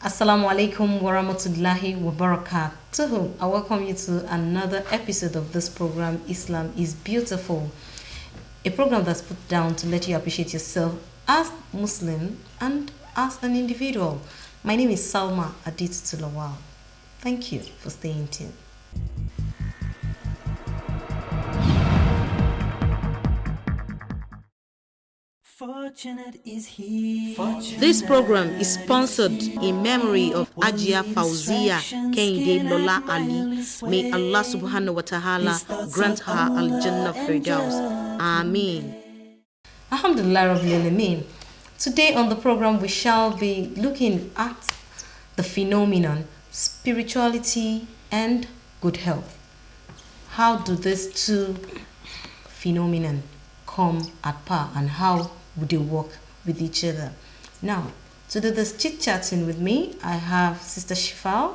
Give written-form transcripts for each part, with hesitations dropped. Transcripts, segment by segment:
Assalamu alaikum wa rahmatullahi wa barakatuh. I welcome you to another episode of this program, Islam is Beautiful. A program that's put down to let you appreciate yourself as Muslim and as an individual. My name is Salma Aditya Lawal. Thank you for staying tuned. Fortunate is he. This program is sponsored in memory of Ajia Fauzia Kehinde Lola Ali. May Allah subhanahu wa ta'ala grant her Al-Jannah Firdaus. Ameen. Alhamdulillah Rabbil Alameen. Today on the program we shall be looking at the phenomenon spirituality and good health. How do these two phenomena come at par and how would they work with each other? Now, to do this chit-chatting with me, I have Sister Shifal.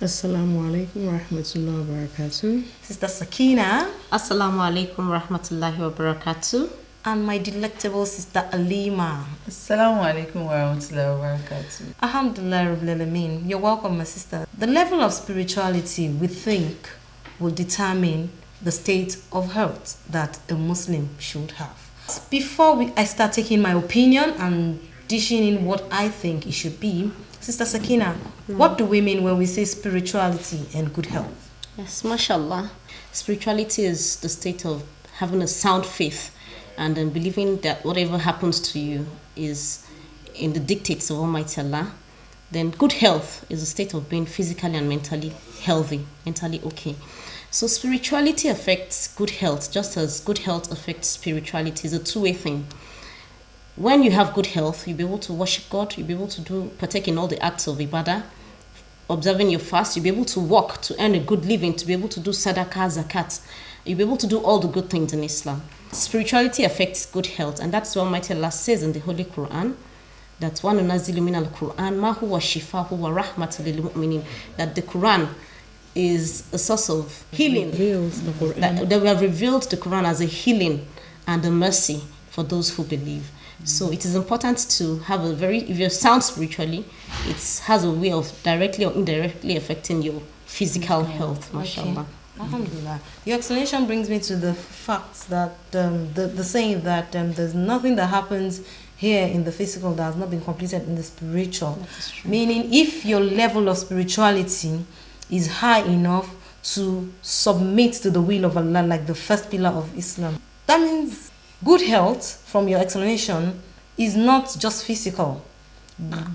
Assalamu alaikum wa rahmatullahi wa barakatuh. Sister Sakina. Assalamu alaikum wa rahmatullahi wa barakatuh. And my delectable Sister Alima. Assalamu alaikum wa rahmatullahi wa barakatuh. Alhamdulillah Rabbil Alameen. You're welcome, my sister. The level of spirituality we think will determine the state of health that a Muslim should have. Before I start taking my opinion and dishing in what I think it should be, Sister Sakina, what do we mean when we say spirituality and good health? Yes, mashallah. Spirituality is the state of having a sound faith and then believing that whatever happens to you is in the dictates of Almighty Allah. Then good health is a state of being physically and mentally healthy, mentally okay. So spirituality affects good health, just as good health affects spirituality. It's a two-way thing. When you have good health, you'll be able to worship God, you'll be able to partake in all the acts of ibadah, observing your fast, you'll be able to work to earn a good living, to be able to do sadaqah, zakat. You'll be able to do all the good things in Islam. Spirituality affects good health, and that's what Almighty Allah says in the Holy Quran, that وَنُنَزِّلُ مِنَ الْقُرْآنِ مَا هُوَ شِفَاءٌ وَرَحْمَةٌ لِلْمُؤْمِنِينَ, that the Quran is a source of healing. That we have revealed the Quran as a healing and a mercy for those who believe. So it is important to have if you're sound spiritually, it has a way of directly or indirectly affecting your physical health, mashallah. Alhamdulillah. Your explanation brings me to the fact that the saying that there's nothing that happens here in the physical that has not been completed in the spiritual. Meaning, if your level of spirituality is high enough to submit to the will of Allah, like the first pillar of Islam, that means good health, from your explanation, is not just physical.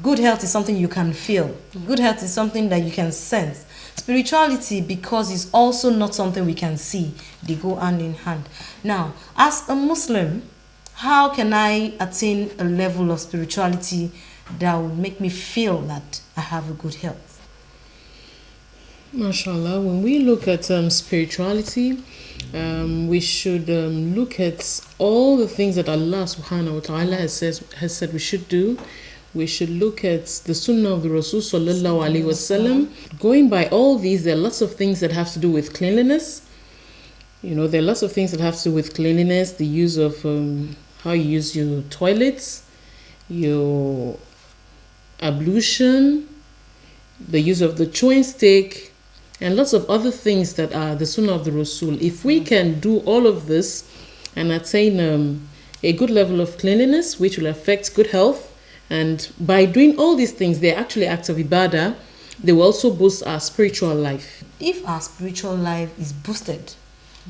Good health is something you can feel. Good health is something that you can sense. Spirituality, because it's also not something we can see, they go hand in hand. Now, as a Muslim, how can I attain a level of spirituality that would make me feel that I have a good health? MashaAllah, when we look at spirituality, we should look at all the things that Allah subhanahu wa ta'ala has said we should do. We should look at the sunnah of the Rasul sallallahu alaihi wasallam. Going by all these, there are lots of things that have to do with cleanliness. There are lots of things that have to do with cleanliness, the use of how you use your toilets, your ablution, the use of the chewing stick, and lots of other things that are the sunnah of the Rasul. If we can do all of this and attain a good level of cleanliness, which will affect good health, and by doing all these things, they're actually acts of ibadah, they will also boost our spiritual life. If our spiritual life is boosted,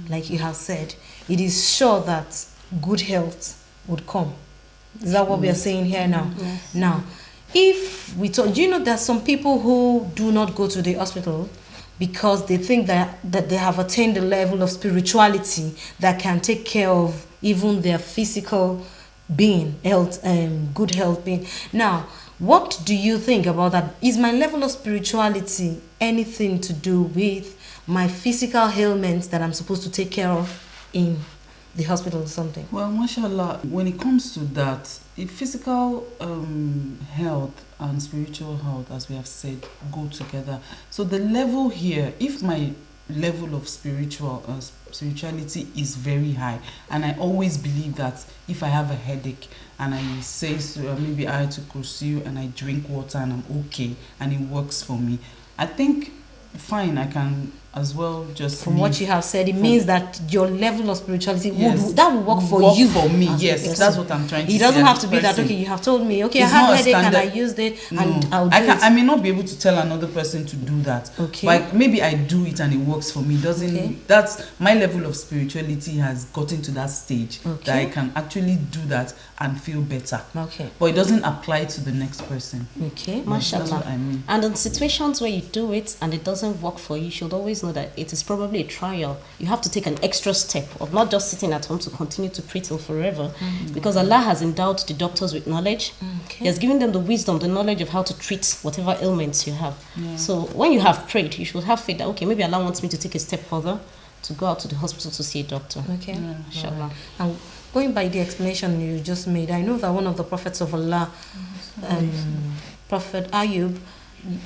like you have said, it is sure that good health would come. Is that what we are saying here now? Yes. Now, if we talk, do you know that some people who do not go to the hospital because they think that they have attained a level of spirituality that can take care of even their physical being, health, good health being. Now, what do you think about that? Is my level of spirituality anything to do with my physical ailments that I'm supposed to take care of in the hospital or something? Well, mashallah, when it comes to that, if physical health and spiritual health, as we have said, go together. So the level here, if my level of spirituality is very high, and I always believe that if I have a headache and I say maybe Ayatul Kursi and I drink water and I'm okay and it works for me, I think fine, I can as well just from what you have said, it means that your level of spirituality yes, that will work for you. For me, yes, that's what I'm trying to say. It doesn't have to be that, okay, you have told me, okay, I had a headache and I used it, and I'll do it. I may not be able to tell another person to do that, okay, but maybe I do it and it works for me. That's my level of spirituality has gotten to that stage, that I can actually do that and feel better. Okay, but it doesn't apply to the next person. Okay, mashallah. That's what I mean. And in situations where you do it and it doesn't work for you, you should always know that it is probably a trial. You have to take an extra step of not just sitting at home to continue to pray till forever, because Allah has endowed the doctors with knowledge. He has given them the wisdom, the knowledge of how to treat whatever ailments you have. So when you have prayed, you should have faith that, okay, maybe Allah wants me to take a step further, to go out to the hospital to see a doctor. Okay, inshallah. And going by the explanation you just made, I know that one of the prophets of Allah, Prophet Ayub,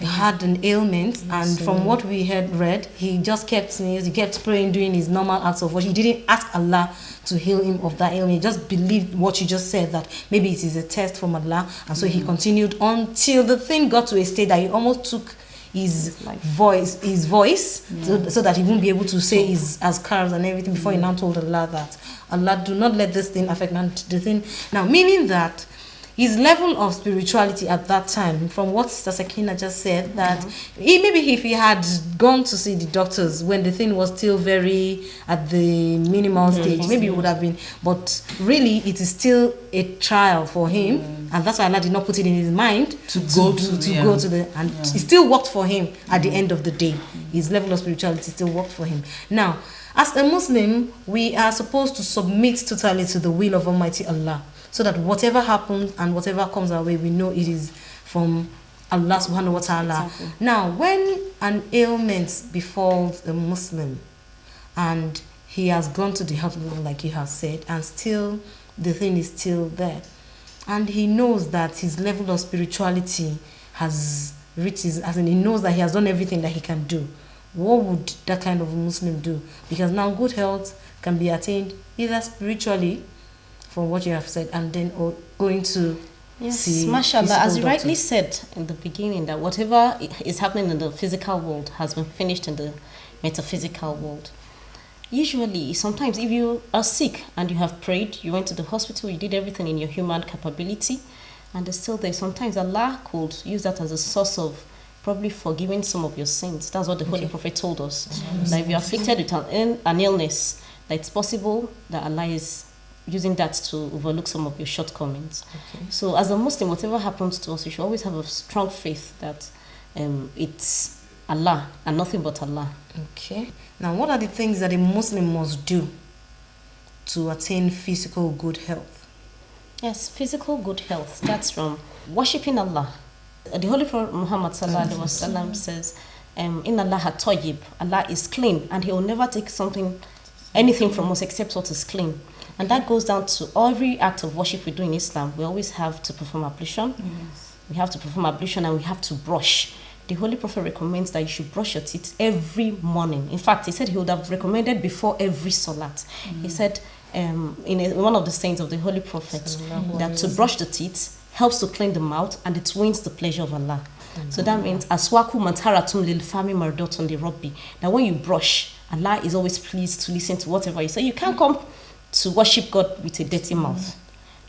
had an ailment, and from what we had read, he just kept sneezing, he kept praying, doing his normal acts of worship. He didn't ask Allah to heal him of that ailment. He just believed what you just said, that maybe it is a test from Allah, and so he continued until the thing got to a state that he almost took his voice so that he won't be able to say his azkars and everything before he now told Allah that, Allah, do not let this thing affect the thing. Now, meaning that his level of spirituality at that time, from what Sister Sakina just said, that maybe if he had gone to see the doctors when the thing was still very at the minimal stage, maybe it would have been, but really it is still a trial for him, and that's why Allah did not put it in his mind to go to the, and it still worked for him at the end of the day. His level of spirituality still worked for him. Now, as a Muslim, we are supposed to submit totally to the will of Almighty Allah, so that whatever happens and whatever comes our way, we know it is from Allah subhanahu wa ta'ala. Exactly. Now, when an ailment befalls a Muslim and he has gone to the hospital, like you have said, and still the thing is still there, and he knows that his level of spirituality has reached as in he knows that he has done everything that he can do, what would that kind of Muslim do? Because now good health can be attained either spiritually, from what you have said, and then going to see mashallah, as you rightly said in the beginning, that whatever is happening in the physical world has been finished in the metaphysical world. Usually, sometimes if you are sick and you have prayed, you went to the hospital, you did everything in your human capability, and it's still there, sometimes Allah could use that as a source of probably forgiving some of your sins. That's what the Holy Prophet told us. That if you're afflicted with an illness, that it's possible that Allah is using that to overlook some of your shortcomings. So as a Muslim, whatever happens to us, we should always have a strong faith that it's Allah and nothing but Allah. Okay. Now, what are the things that a Muslim must do to attain physical good health? Yes, physical good health starts from worshipping Allah. The Holy Prophet Muhammad sallallahu alaihi wasallam says, "Inna Allah tayyib." Allah is clean, and He will never take anything from us except what is clean. And that goes down to every act of worship we do in Islam. We always have to perform ablution. We have to perform ablution, and we have to brush. The Holy Prophet recommends that you should brush your teeth every morning. In fact, he said he would have recommended before every salat. He said in one of the sayings of the Holy Prophet that to brush the teeth helps to clean the mouth, and it wins the pleasure of Allah. So that means aswaku mantaratum lil fami mardotun li rabbi. Now when you brush, Allah is always pleased to listen to whatever you say. You can't come to worship God with a dirty mouth.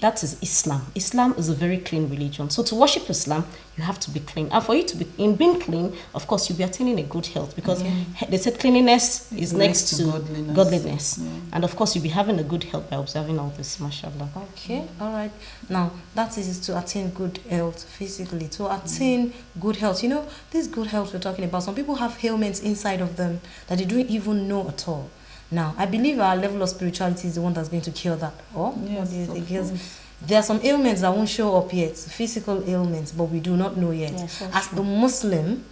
That is Islam. Islam is a very clean religion. So to worship Islam, you have to be clean. And for you to be in being clean, of course, you'll be attaining a good health, because they said cleanliness is next to godliness. And of course, you'll be having a good health by observing all this, mashallah. Okay, all right. Now, that is to attain good health physically. To attain good health, you know, this good health we're talking about, some people have ailments inside of them that they don't even know at all. Now, I believe our level of spirituality is the one that's going to cure that. What do you think? Because there are some ailments that won't show up yet, physical ailments, but we do not know yet. As a Muslim,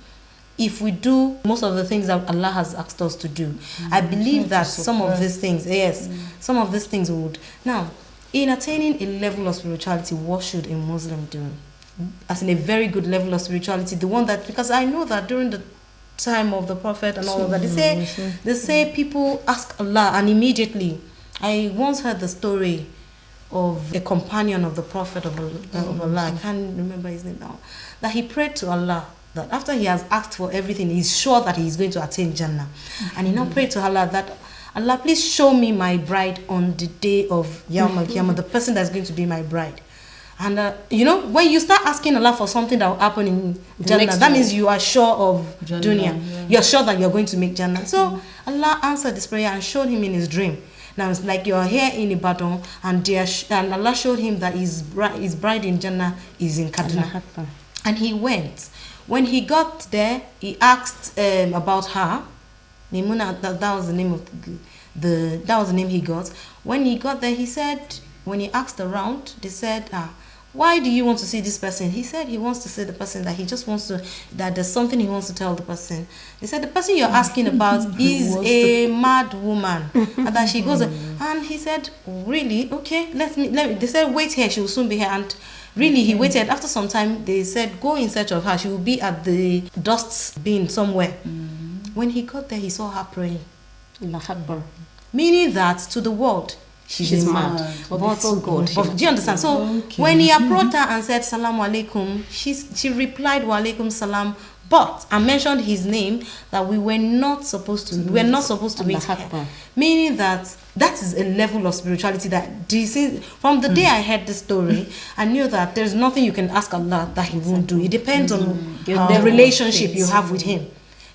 if we do most of the things that Allah has asked us to do, I believe that some of these things, some of these things would. Now, in attaining a level of spirituality, what should a Muslim do? As in a very good level of spirituality, the one that, because I know that during the time of the Prophet and all of that. They say people ask Allah, and immediately. I once heard the story of a companion of the Prophet of Allah. I can't remember his name now. That he prayed to Allah that after he has asked for everything, he's sure that he is going to attain Jannah. And he now prayed to Allah that, Allah, please show me my bride on the day of Yawm al-Qiyamah, the person that's going to be my bride. And when you start asking Allah for something that will happen in Jannah, that means you are sure of dunya. Yeah. You're sure that you're going to make Jannah. So Allah answered this prayer and showed him in his dream. Now it's like you're here in Ibadan, and Allah showed him that his bride in Jannah is in Kaduna. And he went. When he got there, he asked about her. Maimuna, that was the name of that was the name he got. When he got there, he said, when he asked around, they said, why do you want to see this person? He said he wants to see the person, that he just wants to, that there's something he wants to tell the person. They said, the person you're asking about is a mad woman. And then she goes, and he said, really? Okay, let me. They said, wait here, she will soon be here. And really, he waited. After some time, they said, go in search of her. She will be at the dust bin somewhere. When he got there, he saw her praying. Meaning that to the world, she's mad. But God. But do you understand? So when he approached her and said, Salamu alaikum, she replied, Wa alaikum salam, but I mentioned his name, that we were not supposed to meet her. Meaning that is a level of spirituality that from the day I heard the story, I knew that there's nothing you can ask Allah that he won't do. It depends on the relationship you have with him.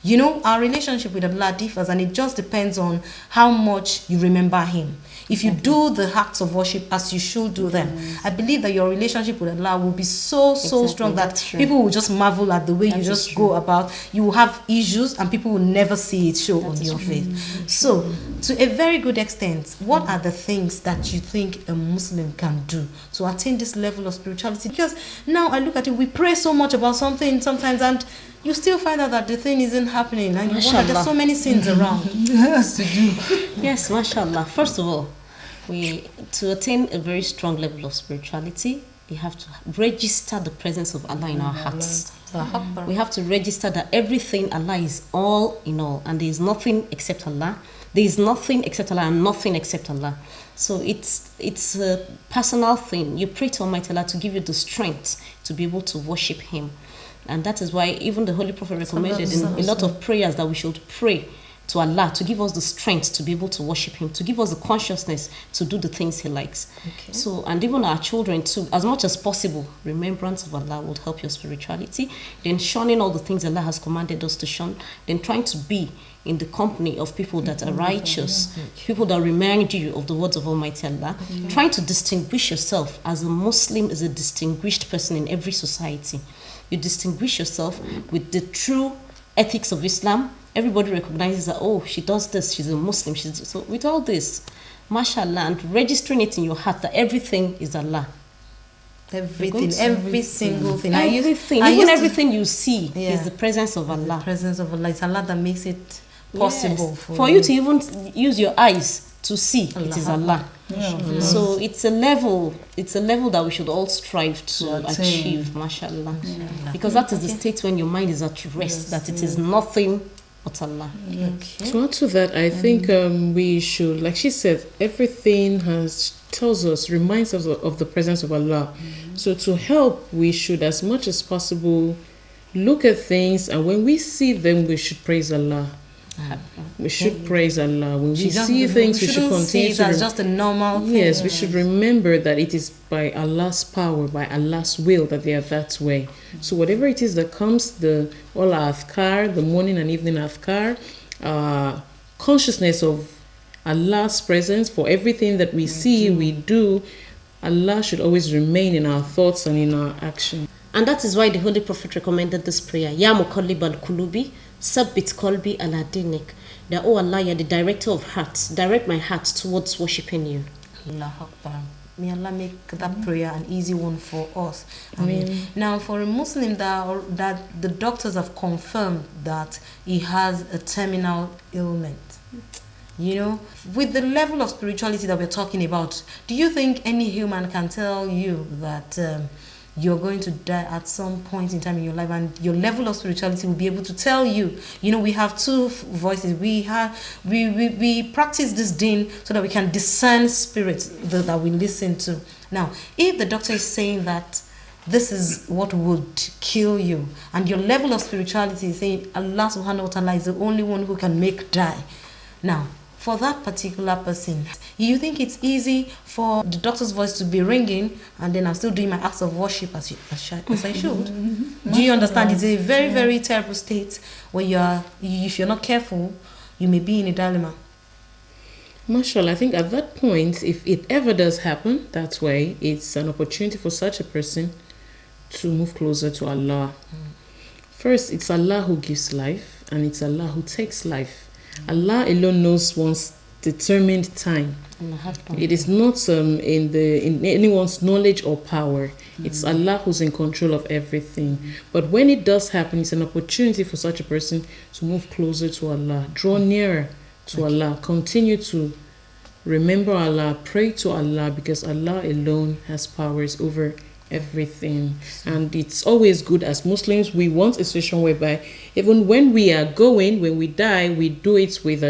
You know, our relationship with Allah differs, and it just depends on how much you remember him. If you do the acts of worship as you should do them, I believe that your relationship with Allah will be so strong that people will just marvel at the way you just go about. You will have issues and people will never see it show on your face. So, to a very good extent, what are the things that you think a Muslim can do to attain this level of spirituality? Because now I look at it, we pray so much about something sometimes, and you still find out that the thing isn't happening, and you wonder, there's so many sins around. Yes, to do. Yes, mashallah. First of all, to attain a very strong level of spirituality, we have to register the presence of Allah in our hearts. We have to register that everything, Allah is all in all, and there is nothing except Allah. There is nothing except Allah and nothing except Allah. So it's a personal thing. You pray to Almighty Allah to give you the strength to be able to worship Him. And that is why even the Holy Prophet recommended in a lot of prayers that we should pray to Allah to give us the strength to be able to worship Him, to give us the consciousness to do the things He likes. Okay. So, and even our children too, as much as possible, remembrance of Allah will help your spirituality. Then shunning all the things Allah has commanded us to shun. Then trying to be in the company of people that are righteous, people that remind you of the words of Almighty Allah. Trying to distinguish yourself as a Muslim, as a distinguished person in every society. You distinguish yourself with the true ethics of Islam. Everybody recognizes that, oh, she does this, she's a Muslim. So with all this, mashallah, and registering it in your heart that everything is Allah. Everything, every single thing. Everything you see is the presence of Allah. The presence of Allah. It's Allah that makes it possible for you to even use your eyes to see. Allah. It is Allah. Yeah. So it's a level that we should all strive to achieve, mashallah. Because that is the state when your mind is at rest, that it is nothing but Allah. Okay. To add to that, I think we should, like she said, everything reminds us of the presence of Allah. So to help, we should, as much as possible, look at things, and when we see them, we should praise Allah. We should praise Allah. When we see things, we should continue to as just a normal thing. Yes, we should remember that it is by Allah's power, by Allah's will, that they are that way. So whatever it is that comes, all our afkar, the morning and evening afkar, consciousness of Allah's presence for everything that we see, we do, Allah should always remain in our thoughts and in our action. And that is why the Holy Prophet recommended this prayer, Ya Muqallib al-Qulubi, Sabbit Qalbi ala dinik. That, oh Allah, you are the director of hearts. Direct my heart towards worshipping you. Allah Akbar. May Allah make that prayer an easy one for us. I mean, now for a Muslim that the doctors have confirmed that he has a terminal ailment, you know, with the level of spirituality that we're talking about, do you think any human can tell you that you're going to die at some point in time in your life, and your level of spirituality will be able to tell you. You know, we have two voices. We practice this deen so that we can discern spirits that we listen to. Now, if the doctor is saying that this is what would kill you, and your level of spirituality is saying Allah subhanahu wa ta'ala is the only one who can make die. Now, for that particular person, you think it's easy for the doctor's voice to be ringing and then I'm still doing my acts of worship as I should? Do you understand? It's a very, very terrible state where if you're not careful, you may be in a dilemma. Mashallah, I think at that point, if it ever does happen that way, it's an opportunity for such a person to move closer to Allah. First, it's Allah who gives life, and it's Allah who takes life. Allah alone knows one's determined time. It is not in anyone's knowledge or power. It's Allah who's in control of everything. But when it does happen, it's an opportunity for such a person to move closer to Allah, draw nearer to Allah, continue to remember Allah, pray to Allah, because Allah alone has powers over everything. And it's always good as Muslims, we want a situation whereby even when we are going, when we die, we do it with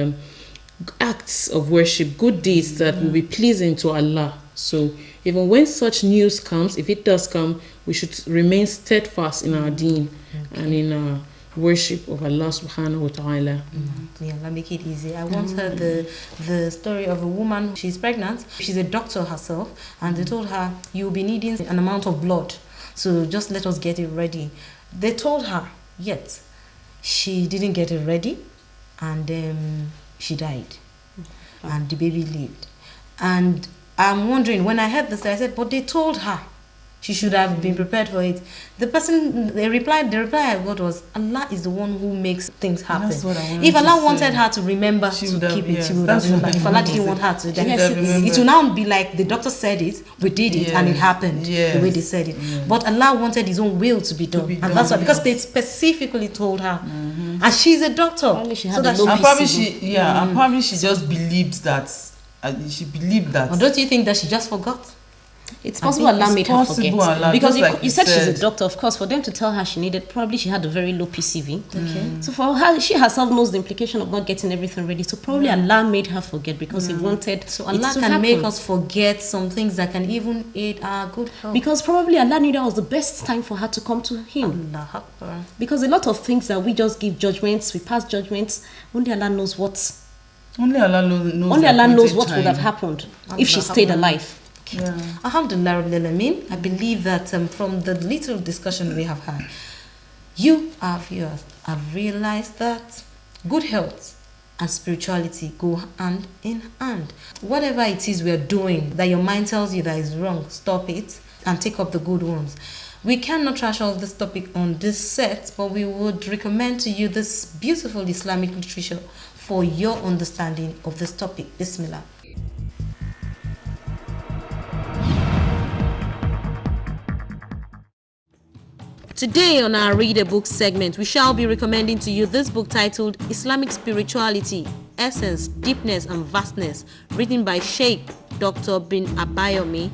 acts of worship, good deeds that will be pleasing to Allah. So even when such news comes, if it does come, we should remain steadfast in our deen and in our worship of Allah subhanahu wa ta'ala. Yeah, let me make it easy. I once heard the story of a woman. She's pregnant. She's a doctor herself, and they told her, you'll be needing an amount of blood, so just let us get it ready. They told her, yet she didn't get it ready, and she died, and the baby lived. And I'm wondering, when I heard this, I said, but they told her she should have been prepared for it. The reply I got was, Allah is the one who makes things happen. If Allah wanted her to remember to keep it, she would have done that. If Allah didn't want her to, then it will now be like the doctor said it, we did it, and it happened the way they said it. But Allah wanted His own will to be done, and that's why, because they specifically told her, and she's a doctor. Probably she had probably she just believed that. She believed that. Or don't you think that she just forgot? It's possible Allah made her forget. Because you said she's a doctor, of course. For them to tell her she needed, probably she had a very low PCV. Okay. So for her, she herself knows the implication of not getting everything ready. So probably Allah made her forget because He wanted. So Allah can make us forget some things that can even aid our good health. Because probably Allah knew that was the best time for her to come to Him. Allah Akbar. Because a lot of things that we just give judgments, we pass judgments. Only Allah knows what. Only Allah knows. Only Allah knows what would have happened if she stayed alive. Yeah. Alhamdulillah Rabbil Alameen. I believe that from the little discussion we have had, you, our viewers, have realized that good health and spirituality go hand in hand. Whatever it is we are doing that your mind tells you that is wrong, stop it and take up the good ones. We cannot trash all this topic on this set, but we would recommend to you this beautiful Islamic literature for your understanding of this topic. Bismillah. Today on our Read a Book segment, we shall be recommending to you this book titled Islamic Spirituality, Essence, Deepness and Vastness, written by Sheikh Dr. bin Abayomi.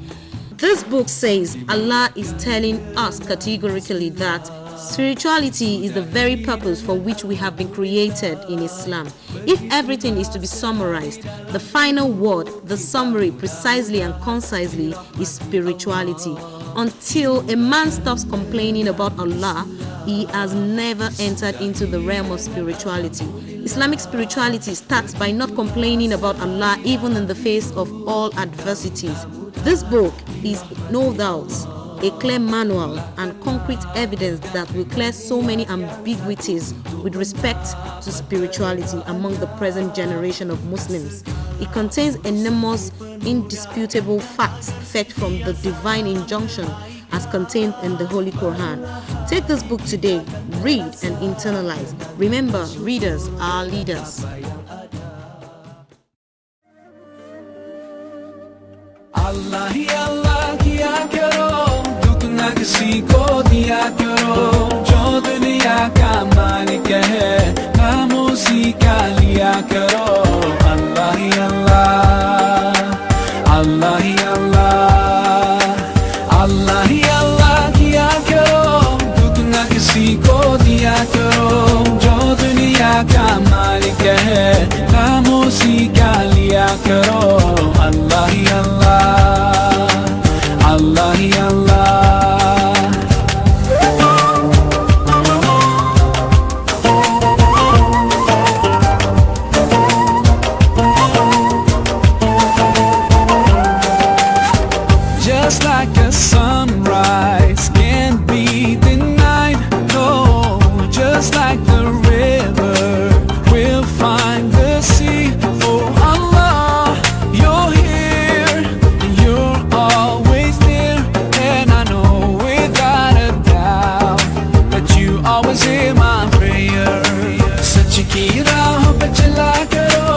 This book says Allah is telling us categorically that spirituality is the very purpose for which we have been created in Islam. If everything is to be summarized, the final word, the summary precisely and concisely, is spirituality. Until a man stops complaining about Allah, he has never entered into the realm of spirituality. Islamic spirituality starts by not complaining about Allah even in the face of all adversities. This book is no doubt a clear manual and concrete evidence that will clear so many ambiguities with respect to spirituality among the present generation of Muslims. It contains enormous, indisputable facts fetched from the divine injunction as contained in the Holy Quran. Take this book today, read and internalize. Remember, readers are leaders. Allah hi Allah kiya karo, dukh na kisi ko diya karo, jo duniya ka malik hai, naam usi ka liya karo. Allah hi Allah, Allah hi Allah, Allah hi Allah. करो अल्लाह ही अल्लाह अल्लाह ही अल्लाह Just like a sunrise can't be denied, no. Just like the river will find the sea. Oh Allah, you're here, you're always there, and I know without a doubt that you always hear my prayer. सच की राह पे चला करो,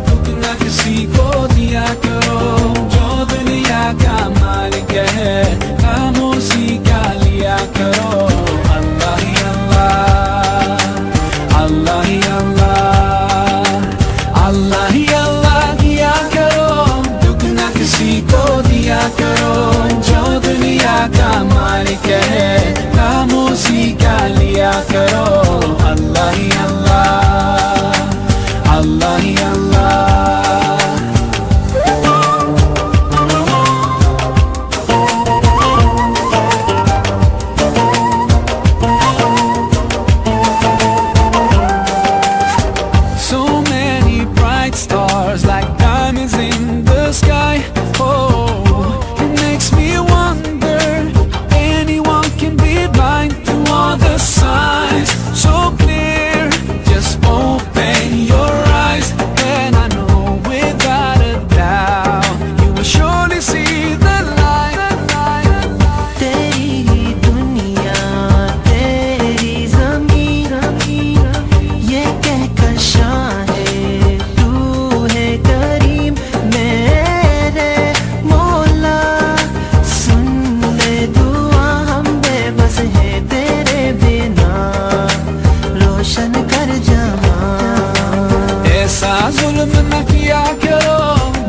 दुख ना किसी को दिया करो, जो दुनिया का मालिक है खामोशी का लिया करो अल्लाह ही अल्लाह अल्लाह ही अल्लाह अल्लाह ही अल्लाह किया करो, दुख ना किसी को दिया करो, जो दुनिया का मालिक है खामोशी का लिया करो अल्लाह ही अल्लाह अल्लाह ही अल्लाह So many bright stars like diamonds in the sky. Oh, it makes me wonder, anyone can be blind to all the signs so clear. Just open your eyes and I know without a doubt you will surely see the light. तेरी दुनिया तेरी ज़मीन ये कहकर शाहे तू है करीम मेरे मौला सुन ले दुआ हम बेबस है तेरे बिना रोशन कर जमा ऐसा जुल्म न किया करो,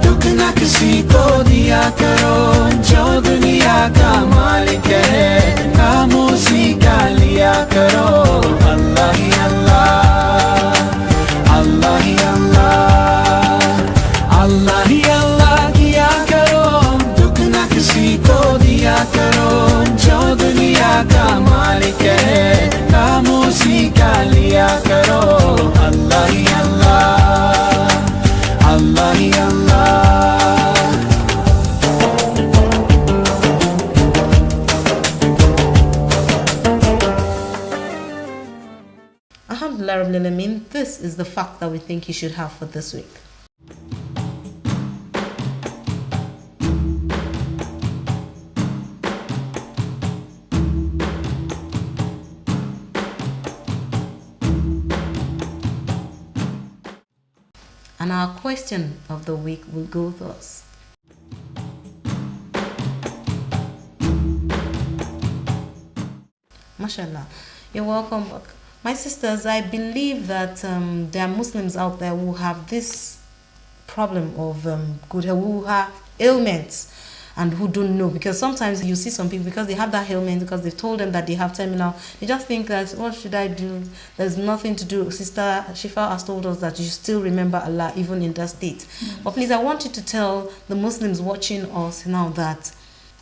दुख न किसी को दिया करो, जो दुनिया का मालिक है खामोशी का लिया करो अल्लाह ही अल्लाह अल्लाह ही अल्लाह अल्लाह ही अल्लाह किया करो, दुख न किसी को दिया करो, जो दुनिया का मालिक है खामोशी का लिया करो अल्लाह ही अल्लाह अल्लाह ही अल्लाह Alhamdulillah Rabbil Alameen, this is the fact that we think you should have for this week. And our question of the week will go thus. MashaAllah. You're welcome back. My sisters, I believe that there are Muslims out there who have this problem of who have ailments and who don't know, because sometimes you see some people, because they have that ailment, because they've told them that they have terminal, they just think that, what should I do? There's nothing to do. Sister Shifa has told us that you still remember Allah even in that state. But please, I want you to tell the Muslims watching us now that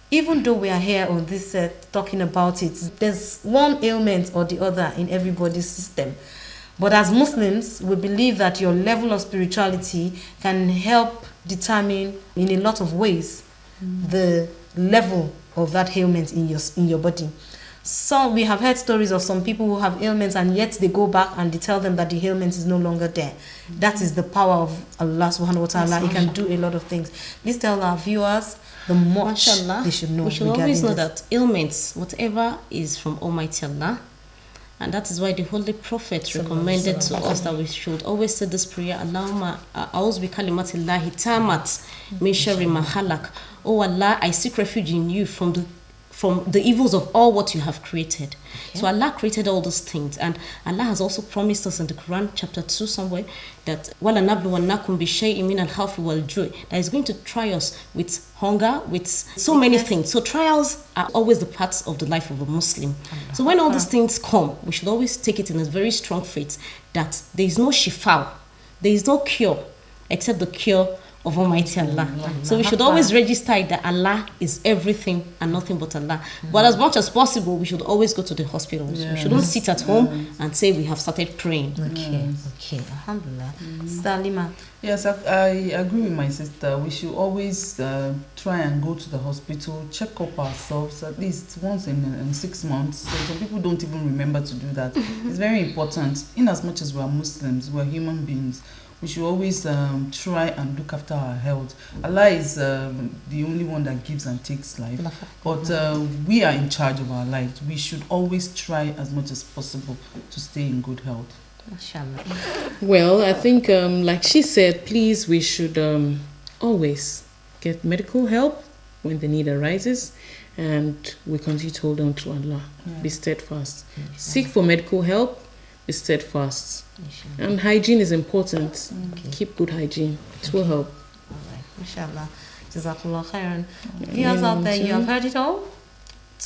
even though we are here on this set talking about it, there's one ailment or the other in everybody's system. But as Muslims, we believe that your level of spirituality can help determine in a lot of ways the level of that ailment in your body. So we have heard stories of some people who have ailments and yet they go back and they tell them that the ailment is no longer there. That is the power of Allah subhanahu wa ta'ala. He can do a lot of things. Please tell our viewers the much Mashallah, they should know. we should always know this. that ailments, whatever, is from Almighty Allah. And that is why the Holy Prophet recommended to us that we should always say this prayer, Allahumma a'udhu bi kalimatillahi tamat min sharri ma khalaq. Oh Allah, I seek refuge in you from the evils of all what you have created. Okay. So Allah created all those things, and Allah has also promised us in the Quran chapter 2 somewhere that وَلَنَبْلُوَنَّكُمْ بِشَيْءٍ مِّنَ الْخَوْفِ وَالْجُوعِ, that is going to try us with hunger, with so many things. So trials are always the parts of the life of a Muslim. So when all these things come, we should always take it in a very strong faith that there is no shifa, there is no cure except the cure of Almighty Allah. So we should always register it that Allah is everything and nothing but Allah. But as much as possible, we should always go to the hospitals. We shouldn't sit at home and say we have started praying. Okay, alhamdulillah. Salima. Yes, I agree with my sister. We should always try and go to the hospital, check up ourselves at least once in 6 months. So some people don't even remember to do that. It's very important. In as much as we are Muslims, we are human beings. We should always try and look after our health. Allah is the only one that gives and takes life. But we are in charge of our lives. We should always try as much as possible to stay in good health. Mashallah. Well, I think, like she said, please, we should always get medical help when the need arises, and we continue to hold on to Allah. Be steadfast. Seek for medical help. Be steadfast. And hygiene is important. Keep good hygiene. It will help. All right. Mashallah. Jazakallah khairan. Viewers out there, you have heard it all.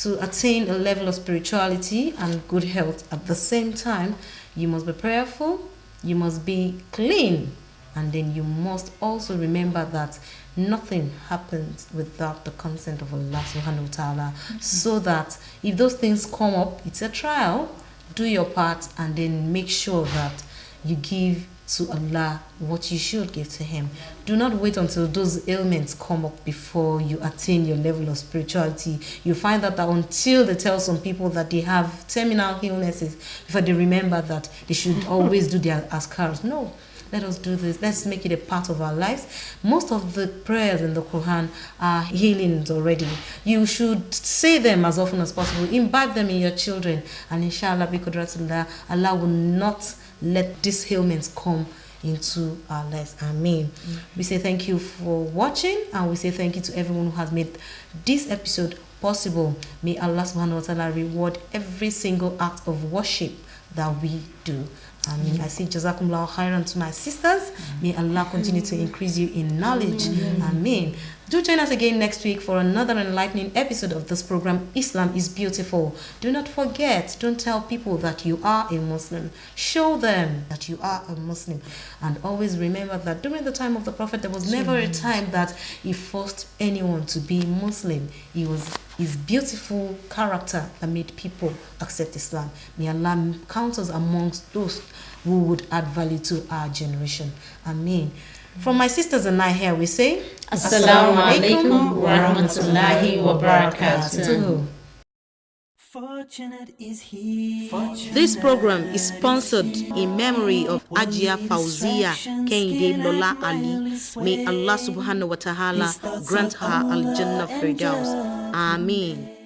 To attain a level of spirituality and good health at the same time, you must be prayerful, you must be clean, and then you must also remember that nothing happens without the consent of Allah subhanahu wa ta'ala. So that if those things come up, it's a trial, do your part and then make sure that you give to Allah what you should give to Him. Do not wait until those ailments come up before you attain your level of spirituality. You find that until they tell some people that they have terminal illnesses, before they remember that they should always do their azkars. No, let us do this. Let's make it a part of our lives. Most of the prayers in the Quran are healings already. You should say them as often as possible. Imbibe them in your children. And inshallah, biqudratullah, Allah will not let these ailments come into our lives. Amen. We say thank you for watching, and we say thank you to everyone who has made this episode possible. May Allah subhanahu wa ta'ala reward every single act of worship that we do. I say jazakumullahu khairan to my sisters. May Allah continue to increase you in knowledge. Amen. Do join us again next week for another enlightening episode of this program, Islam is Beautiful. Do not forget, don't tell people that you are a Muslim. Show them that you are a Muslim. And always remember that during the time of the Prophet, there was never a time that he forced anyone to be Muslim. It was his beautiful character that made people accept Islam. May Allah count us amongst those who would add value to our generation. Amen. From my sisters and I here, we say Assalamu alaikum wa rahmatullahi wa barakatuh. Fortunate is he. This program is sponsored in memory of Ajia Fauzia Kehinde Lola Ali. May Allah subhanahu wa ta'ala grant her Al Jannah Firdaus. Ameen.